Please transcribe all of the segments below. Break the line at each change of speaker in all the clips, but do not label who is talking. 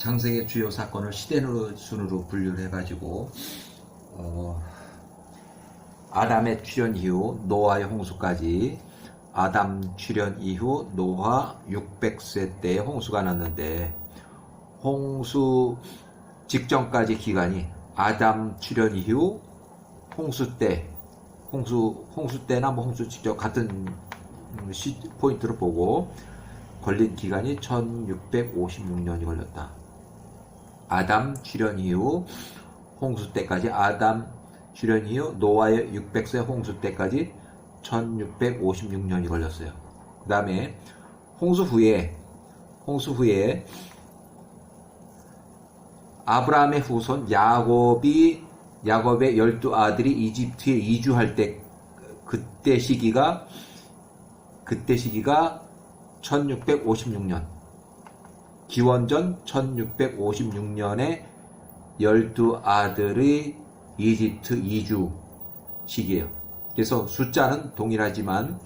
장세의 주요 사건을 시대순으로 분류를 해가지고 아담의 출현 이후 노아의 홍수까지, 아담 출현 이후 노아 600세 때에 홍수가 났는데, 홍수 직전까지 기간이 아담 출현 이후 홍수 때, 홍수 때나 뭐 홍수 직전 같은 포인트를 보고 걸린 기간이 1656년이 걸렸다. 아담 출현 이후 홍수 때까지, 아담 출현 이후 노아의 600세 홍수 때까지 1656년이 걸렸어요. 그 다음에 홍수 후에 아브라함의 후손 야곱의 12아들이 이집트에 이주할 때, 그때 시기가 1656년, 기원전 1656년에 12아들의 이집트 이주 시기예요. 그래서 숫자는 동일하지만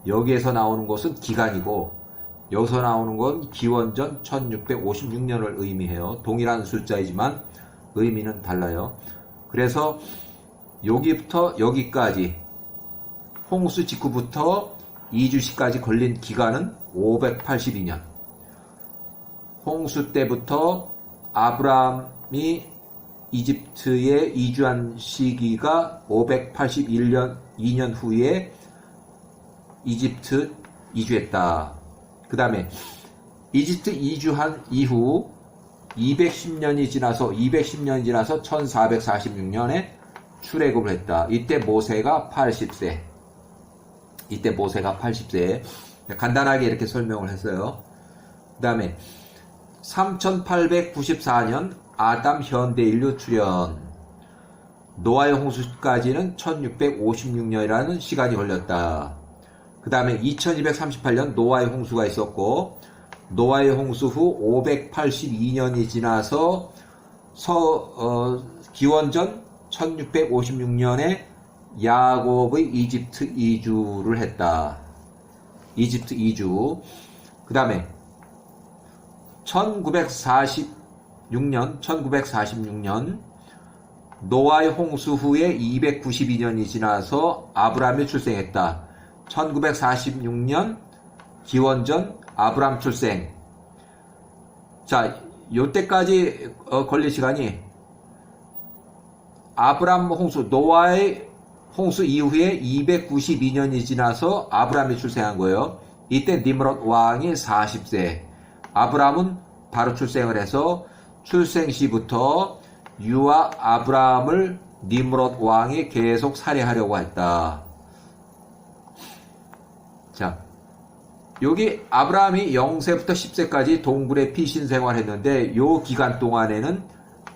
여기에서 나오는 것은 기간이고, 여기서 나오는 건 기원전 1656년을 의미해요. 동일한 숫자이지만 의미는 달라요. 그래서 여기부터 여기까지, 홍수 직후부터 이주시까지 걸린 기간은 582년. 홍수 때부터 아브라함이 이집트에 이주한 시기가 581년, 2년 후에 이집트 이주했다. 그 다음에 이집트 이주한 이후 210년이 지나서 1446년에 출애굽을 했다. 이때 모세가 80세. 간단하게 이렇게 설명을 했어요. 그 다음에 3894년 아담 현대인류 출현. 노아의 홍수까지는 1656년이라는 시간이 걸렸다. 그 다음에 2238년 노아의 홍수가 있었고, 노아의 홍수 후 582년이 지나서 기원전 1656년에 야곱의 이집트 이주를 했다. 이집트 이주. 그 다음에 1946년 노아의 홍수 후에 292년이 지나서 아브라함이 출생했다. 1946년 기원전 아브라함 출생. 자, 요때까지 걸린 시간이 아브라함 홍수, 노아의 홍수 이후에 292년이 지나서 아브라함이 출생한 거예요. 이때 니므롯 왕이 40세. 아브라함은 바로 출생을 해서 출생 시부터 유아 아브라함을 니므롯 왕이 계속 살해하려고 했다. 자, 여기 아브라함이 0세부터 10세까지 동굴에 피신 생활했는데, 요 기간 동안에는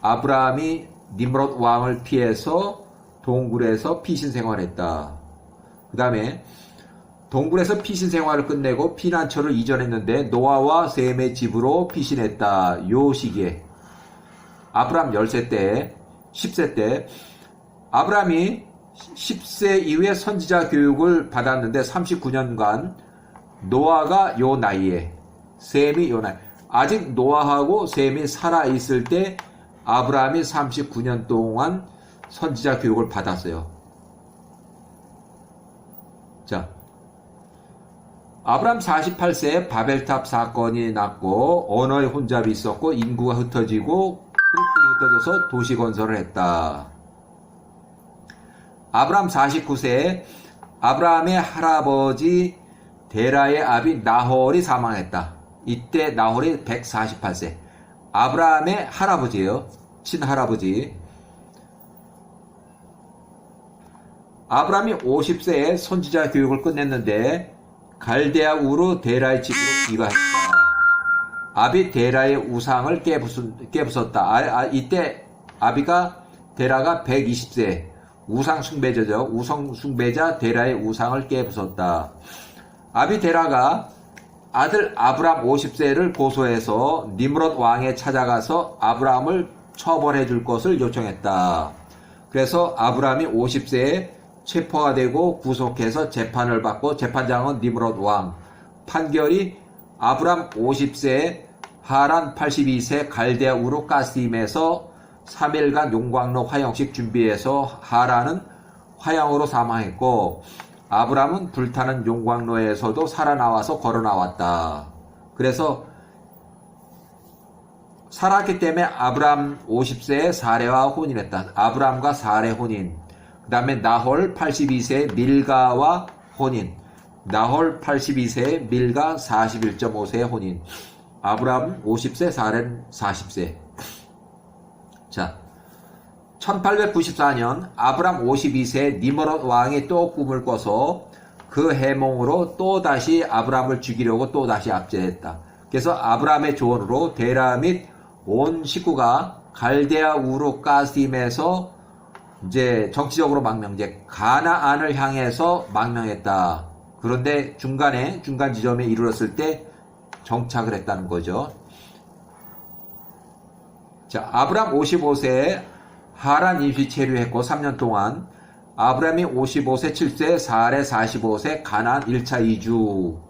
아브라함이 니므롯 왕을 피해서 동굴에서 피신 생활했다. 그 다음에 동굴에서 피신 생활을 끝내고 피난처를 이전했는데 노아와 셈의 집으로 피신했다. 요 시기에 아브라함 10세 때, 10세 때, 아브라함이 10세 이후에 선지자 교육을 받았는데 39년간 노아가 요 나이에, 셈이 요 나이, 아직 노아하고 셈이 살아있을 때 아브라함이 39년 동안 선지자 교육을 받았어요. 자, 아브라함 48세에 바벨탑 사건이 났고, 언어의 혼잡이 있었고, 인구가 흩어지고, 흩어져서 도시 건설을 했다. 아브라함 49세에 아브라함의 할아버지 데라의 아비 나홀이 사망했다. 이때 나홀이 148세. 아브라함의 할아버지예요. 친할아버지. 아브라함이 50세에 선지자 교육을 끝냈는데 갈대아 우르 데라의 집으로 귀가했다. 아비 데라의 우상을 깨부쉈다. 이때 데라가 120세. 우상 숭배자죠. 우상 숭배자 데라의 우상을 깨부쉈다. 아비 데라가 아들 아브람 50세를 고소해서 니므롯 왕에 찾아가서 아브람을 처벌해 줄 것을 요청했다. 그래서 아브람이 50세에 체포가 되고 구속해서 재판을 받고, 재판장은 니므롯 왕. 판결이 아브람 50세에 하란 82세 갈대아 우르 가스임에서 3일간 용광로 화형식 준비해서 하란은 화형으로 사망했고 아브람은 불타는 용광로에서도 살아나와서 걸어 나왔다. 그래서 살았기 때문에 아브람 50세에 사레와 혼인했다. 아브람과 사레 혼인. 그 다음에 나홀 82세에 밀가와 혼인. 나홀 82세에 밀가 41.5세의 혼인. 아브람 50세, 사레는 40세. 자, 1894년 아브람 52세에 니므롯 왕이 또 꿈을 꿔서 그 해몽으로 또 다시 아브람을 죽이려고 또 다시 압제했다. 그래서 아브람의 조언으로 데라 및 온 식구가 갈대아 우르 가스임에서 이제 정치적으로 망명제 가나안을 향해서 망명했다. 그런데 중간 지점에 이르렀을 때 정착을 했다는 거죠. 자, 아브람 55세에 하란 임시 체류했고 3년 동안 아브람이 55세 7세 사레 45세 가나안 1차 이주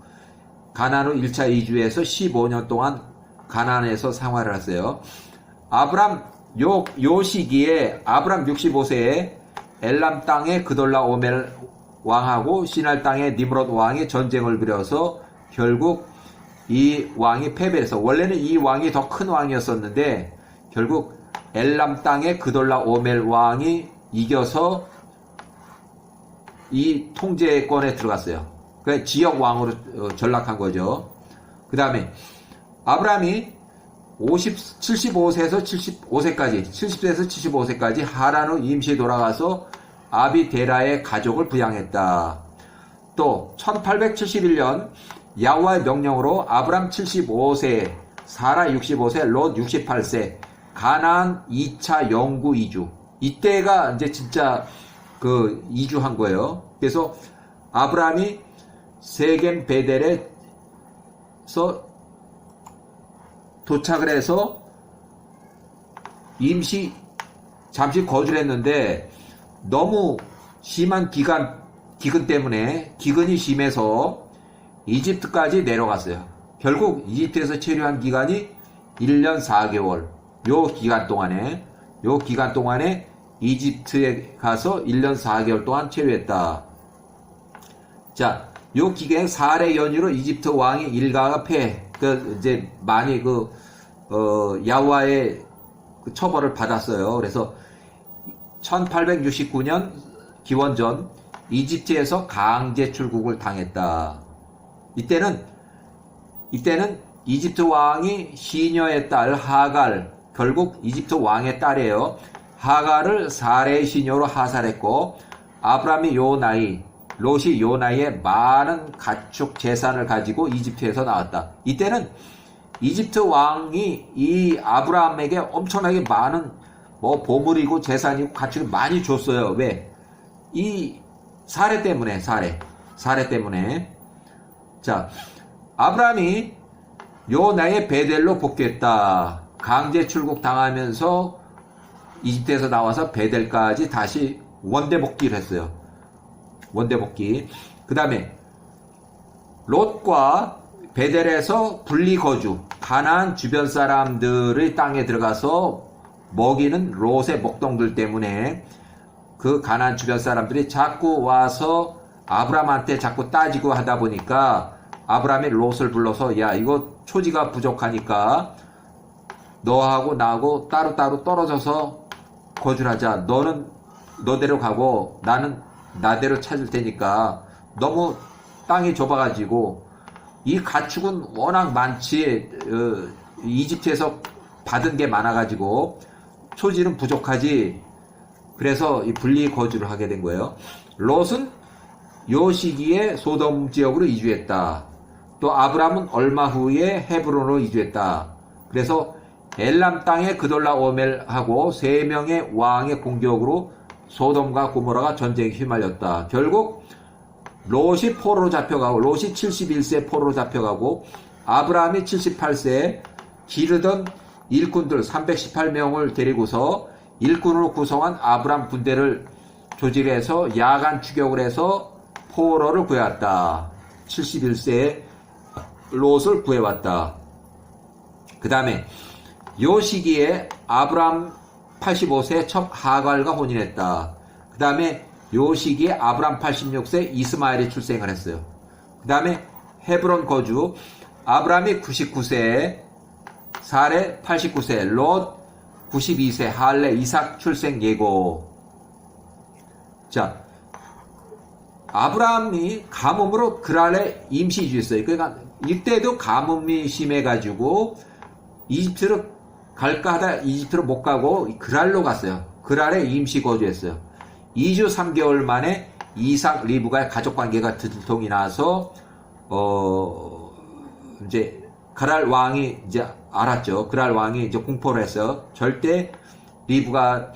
가나안 후 1차 이주에서 15년 동안 가나안에서 생활을 했어요. 아브람 요 시기에 아브람 65세에 엘람 땅의 그돌라오멜 왕하고 시날 땅의 니므롯 왕이 전쟁을 벌여서 결국 이 왕이 패배해서 원래는 이 왕이 더 큰 왕이었었는데 결국 엘람 땅의 그돌라오멜 왕이 이겨서 이 통제권에 들어갔어요. 그래서 지역 왕으로 전락한 거죠. 그 다음에 아브람이 75세에서 75세까지 70세에서 75세까지 하란 후 임시 돌아가서 아비데라의 가족을 부양했다. 또 1871년 야훼와의 명령으로 아브람 75세, 사라 65세, 롯 68세 가나안 2차 영구 이주. 이때가 이제 진짜 그 이주한 거예요. 그래서 아브람이 세겜 베델에서 도착을 해서 잠시 거주를 했는데 너무 심한 기근 때문에 기근이 심해서 이집트까지 내려갔어요. 결국 이집트에서 체류한 기간이 1년 4개월. 요 기간 동안에 이집트에 가서 1년 4개월 동안 체류했다. 자, 요 기간에 사례 연유로 이집트 왕이 일가가 이제 많이 야훼와의 처벌을 받았어요. 그래서 1869년 기원전 이집트에서 강제 출국을 당했다. 이때는 이집트 왕이 시녀의 딸 하갈, 결국 이집트 왕의 딸이에요. 하갈을 사레의 시녀로 하살했고 아브람이 요 나이, 롯이 요 나이에 많은 가축 재산을 가지고 이집트에서 나왔다. 이때는 이집트 왕이 이 아브라함에게 엄청나게 많은 보물이고 재산이고 가축을 많이 줬어요. 왜? 이 사례 때문에. 자, 아브라함이 요 나이에 베델로 복귀했다. 강제 출국 당하면서 이집트에서 나와서 베델까지 다시 원대 복귀를 했어요. 원대 복귀. 그 다음에 롯과 베델에서 분리 거주, 가나안 주변 사람들의 땅에 들어가서 먹이는 롯의 목동들 때문에 그 가나안 주변 사람들이 자꾸 와서 아브람한테 자꾸 따지고 하다 보니까 아브람이 롯을 불러서 야, 이거 초지가 부족하니까 너하고 나하고 따로따로 떨어져서 거주를 하자. 너는 너대로 가고 나는 나대로 찾을 테니까 너무 땅이 좁아가지고 이 가축은 워낙 많지 이집트에서 받은 게 많아가지고 초지는 부족하지. 그래서 이 분리 거주를 하게 된 거예요. 롯은 요 시기에 소돔 지역으로 이주했다. 또 아브람은 얼마 후에 헤브론으로 이주했다. 그래서 엘람 땅의 그돌라오멜하고 3명의 왕의 공격으로 소돔과 고모라가 전쟁에 휘말렸다. 결국 롯이 포로로 잡혀가고 롯이 71세 포로로 잡혀가고 아브라함이 78세에 기르던 일꾼들 318명을 데리고서 일꾼으로 구성한 아브람 군대를 조직해서 야간 추격을 해서 포로를 구해왔다. 71세에 롯을 구해왔다. 그 다음에 요 시기에 아브람 85세 첫 하갈과 혼인했다. 그 다음에 요 시기에 아브람 86세 이스마엘이 출생을 했어요. 그 다음에 헤브론 거주 아브람이 99세, 사레 89세, 롯 92세, 할레, 이삭 출생 예고. 자, 아브람이 가뭄으로 그랄에 임시 이주했어요. 그러니까 이때도 가뭄이 심해가지고 이집트로 갈까 하다 이집트로 못 가고 그랄로 갔어요. 그랄에 임시 거주했어요. 2주 3개월 만에 이삭 리브가의 가족 관계가 들통이 나서 이제 그랄 왕이 이제 알았죠. 그랄 왕이 이제 공포를 했어요. 절대 리브가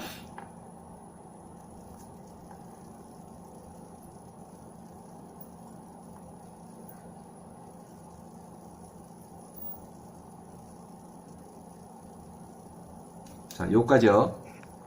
자, 요까지요.